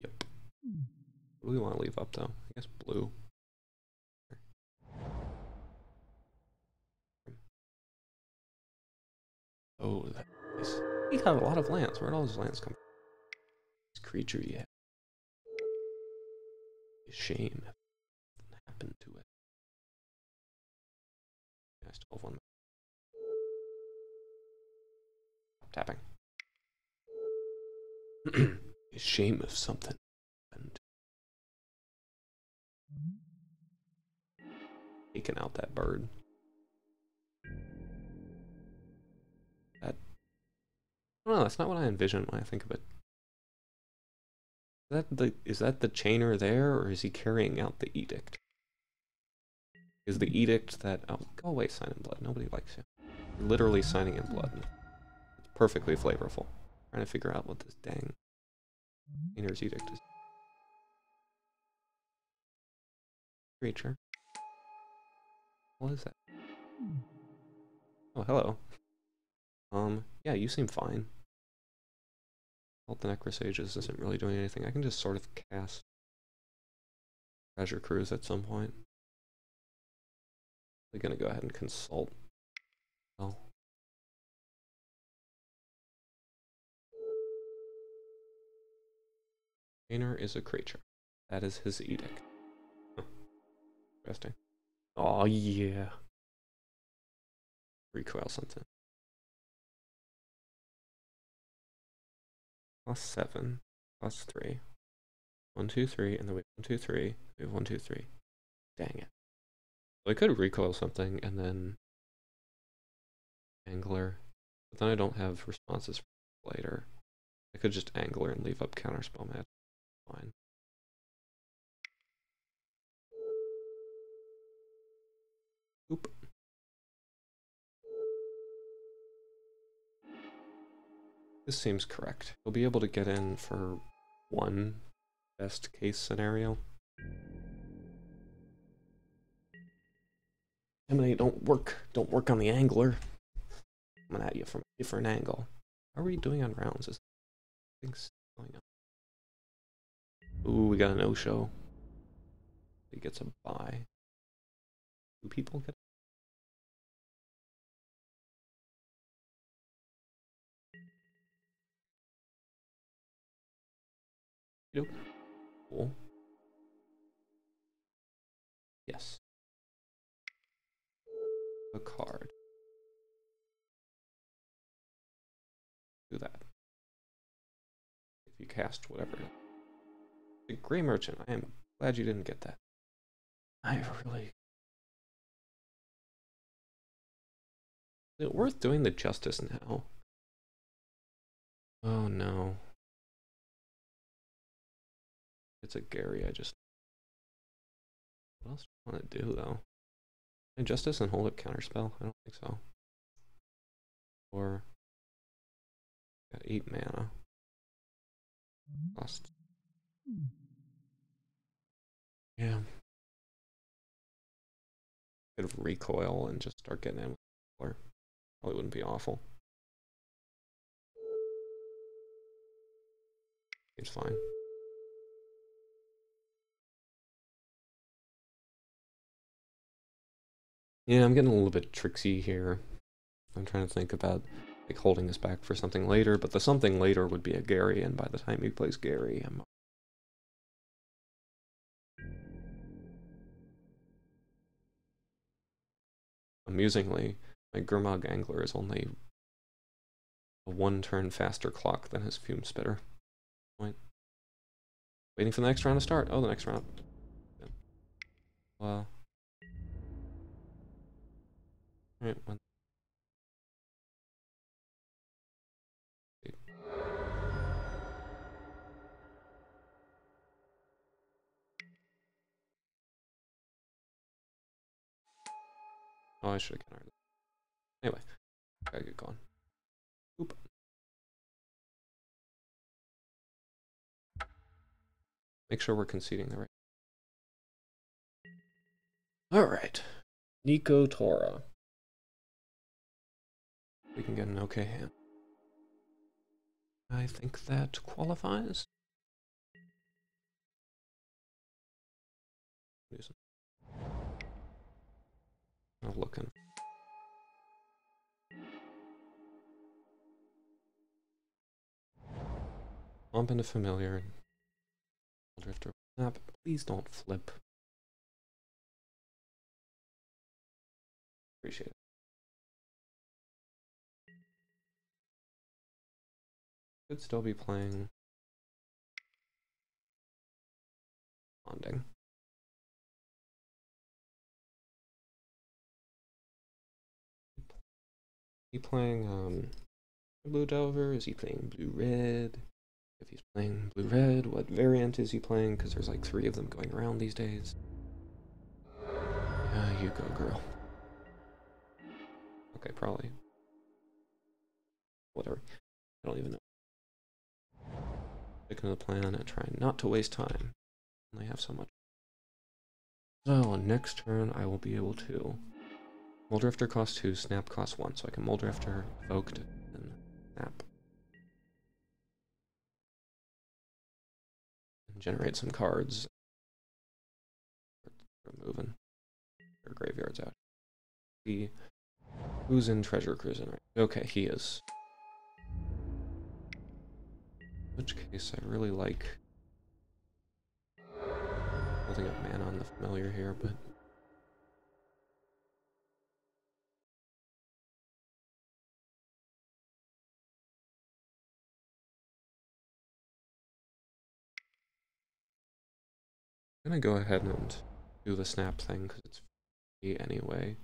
Yep. What do we want to leave up though? I guess blue. Oh, that is. He got a lot of lands. Where'd all his lands come from? This creature, yeah. Shame happened to it. I still have one. Stop tapping. A shame if something happened. Taking out that bird. That. No, that's not what I envision when I think of it. Is that the chainer there, or is he carrying out the edict? Is the edict that... Oh, go away, sign in blood. Nobody likes you. You're literally signing in blood. It's perfectly flavorful. Trying to figure out what this dang chainer's edict is. Creature. What is that? Oh, hello. Yeah, you seem fine. Well, the Necrosages isn't really doing anything. I can just sort of cast Treasure Cruise at some point. I'm gonna go ahead and consult. Oh. Trainer is a creature. That is his edict. Huh. Interesting. Oh yeah. Recoil something. +7, +3. 1, 2, 3, and then we have 1, 2, 3. We have 1, 2, 3. Dang it. So I could recoil something and then Angler, but then I don't have responses for later. I could just Angler and leave up Counterspell Magic. Fine. Oop. This seems correct. We'll be able to get in for one best case scenario. Emanate, don't work on the Angler. I'm coming at you from a different angle. How are we doing on rounds? Is things going on? Ooh, we got a no-show. He gets a bye. 2 people get. Nope. Cool. Yes. A card. Do that. If you cast whatever. The Grey Merchant. I am glad you didn't get that. I really. Is it worth doing the Justice now? Oh no. It's a Gary, I just. What else do I want to do though? Justice and hold up Counterspell? I don't think so. Or got 8 mana. Lost. Yeah. Could recoil and just start getting in with color. Probably wouldn't be awful. Seems fine. Yeah, I'm getting a little bit tricksy here. I'm trying to think about like holding this back for something later, but the something later would be a Gary, and by the time he plays Gary, I'm amusingly, my Gurmag Angler is only a 1 turn faster clock than his Fume Spitter. Point. Waiting for the next round to start. Oh, the next round. Well. Alright, when. Oh, I should have countered. Anyway, gotta get going. Oop. Make sure we're conceding the right. Alright. Nico Tora. We can get an okay hand. I think that qualifies. I'm looking. Bump into familiar. Drifter. Snap. Please don't flip. Appreciate it. Could still be playing bonding. Is he playing blue delver? Is he playing blue red? If he's playing blue red, what variant is he playing? Because there's like 3 of them going around these days. Yeah, you go, girl. Okay, probably. Whatever. I don't even know. Sticking to the plan and trying not to waste time. Only have so much. So next turn I will be able to. Moldrifter costs 2, snap costs 1, so I can Moldrifter, evoked, and snap. And generate some cards. We're moving. Their graveyards out. See who's in treasure cruising right? Okay, he is. In which case I really like building up mana on the familiar here, but I'm gonna go ahead and do the snap thing because it's free anyway.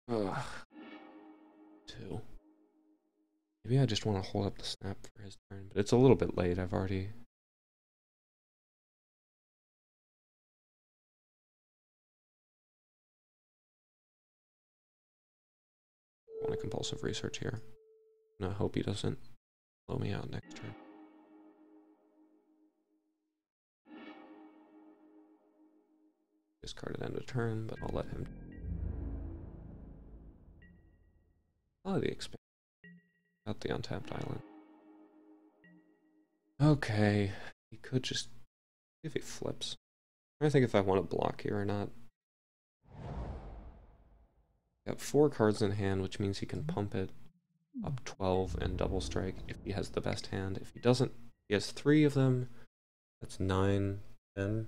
Ugh. 2. Maybe I just want to hold up the snap for his turn, but it's a little bit late. I've already. I want a compulsive research here. And I hope he doesn't blow me out next turn. Discard at end of turn, but I'll let him. Oh, the expand. Out the untapped island. Okay. He could just. If he flips. I think if I want to block here or not. Got 4 cards in hand, which means he can pump it up 12 and double strike if he has the best hand. If he doesn't, he has 3 of them. That's 9, 10.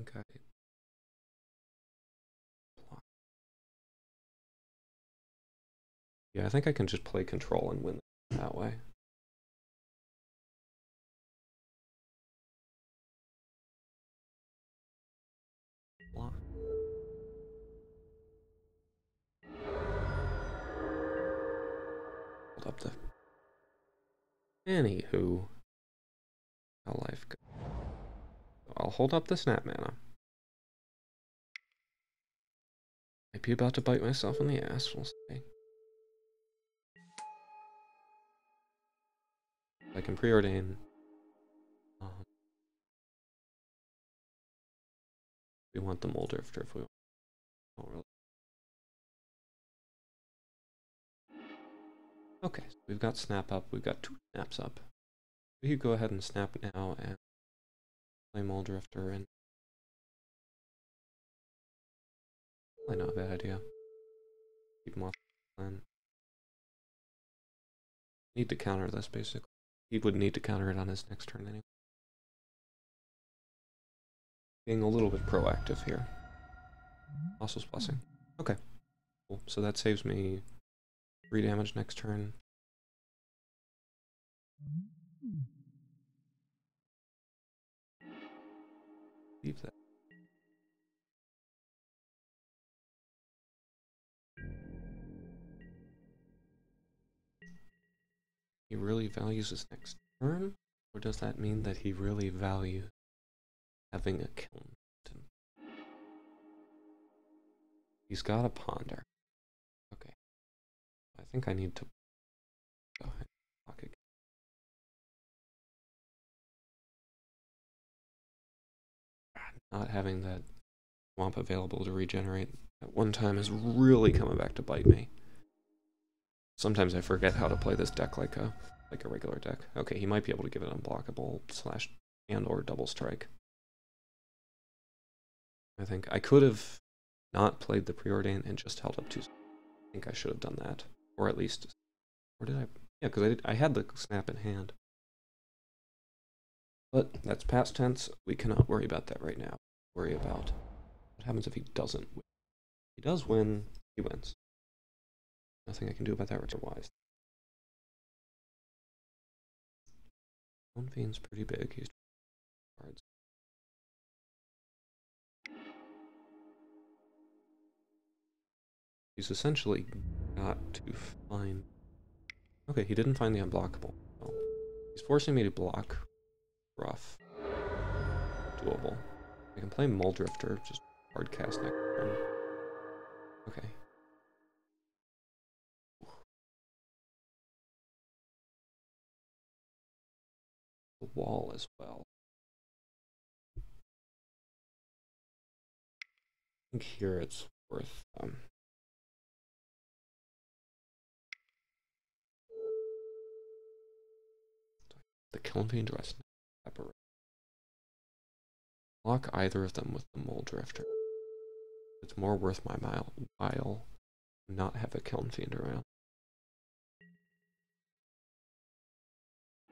Okay. Yeah, I think I can just play control and win that way. Block. Hold up the. Anywho, how life goes. I'll hold up the snap mana. Might be about to bite myself in the ass, we'll see. I can preordain. We want the Moldrifter if we don't really. Okay, so we've got snap up, we've got 2 snaps up. We could go ahead and snap now and play Moldrifter and. Probably not a bad idea. Keep him off the plan. Need to counter this basically. He would need to counter it on his next turn anyway. Being a little bit proactive here. Ossel's Blessing. Okay. Cool. So that saves me 3 damage next turn. Leave that. He really values his next turn? Or does that mean that he really values having a kiln? He's got a ponder. Okay. I think I need to go ahead and block again. Not having that swamp available to regenerate at one time is really coming back to bite me. Sometimes I forget how to play this deck like a regular deck. Okay, he might be able to give it unblockable slash and or double strike. I think I could have not played the preordain and just held up 2. I think I should have done that, or at least, or did I? Yeah, because I had the snap in hand. But that's past tense. We cannot worry about that right now. Worry about what happens if he doesn't win. If he does win, he wins. Nothing I can do about that otherwise. Fiend's pretty big. He's cards. He's essentially got to find. Okay, he didn't find the unblockable. So he's forcing me to block. Rough. Doable. I can play Muldrifter, just hard cast next turn. Okay. The wall as well. I think here it's worth the Kiln Fiend Rest. Block either of them with the Muldrifter. It's more worth my while not have a Kiln Fiend around.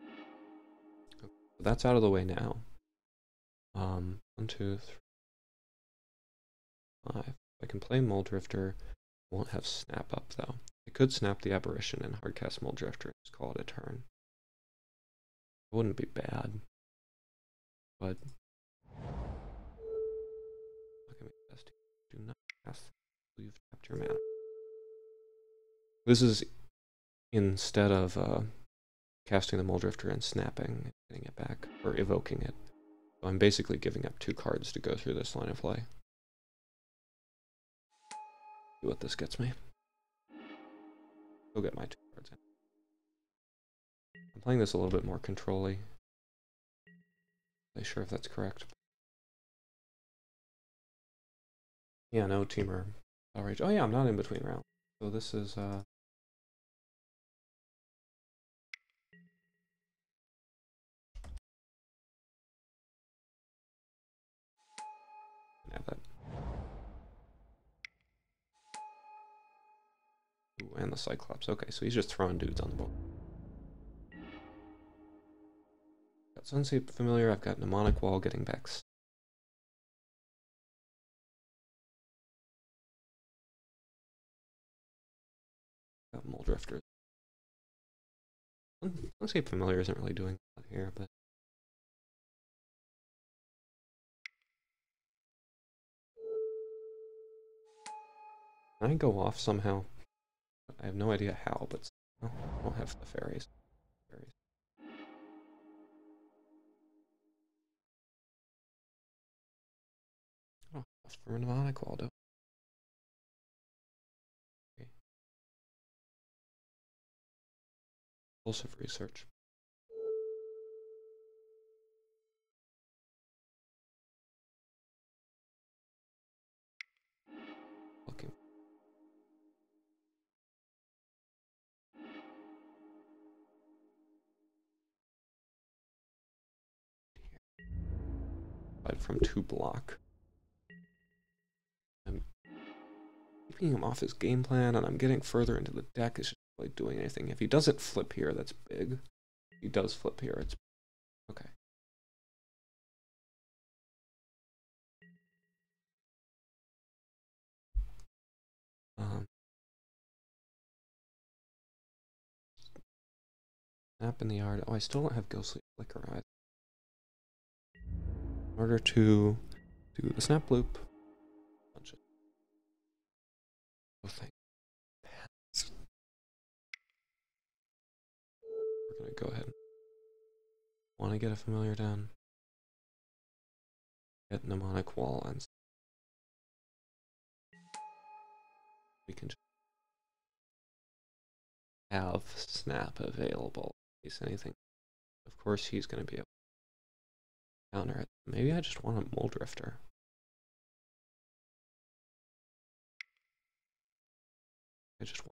Okay, so that's out of the way now. 1, 2, 3, 5. I can play Muldrifter. Won't have snap up though. I could snap the Aberration and hardcast Muldrifter and just call it a turn. It wouldn't be bad, but do not cast. You've tapped your mana. This is instead of casting the Muldrifter and snapping and getting it back, or evoking it. So I'm basically giving up 2 cards to go through this line of play. See what this gets me. Go get my 2 cards in. I'm playing this a little bit more control-y. Not sure if that's correct. Yeah, no teamer. Outrage. Oh yeah, I'm not in between rounds. So this is have that. Ooh, and the Cyclops. Okay, so he's just throwing dudes on the board. Got Sunset Familiar, I've got Mnemonic Wall getting back. Got Muldrifter. Sunset Familiar isn't really doing a lot here, but can I go off somehow? I have no idea how, but I don't have the fairies. Oh, that's for Mnemonic Wall, though. Okay. Impulsive research. Looking. From 2 block. I'm keeping him off his game plan, and I'm getting further into the deck. It's just like doing anything. If he doesn't flip here, that's big. If he does flip here, it's okay. Snap in the yard. Oh, I still don't have Ghostly Flicker either. In order to do the snap loop, we're gonna go ahead. Want to get a familiar down? Get Mnemonic Wall, and we can just have snap available in case anything. Of course, he's gonna be able to counter it. Maybe I just want a Muldrifter. I just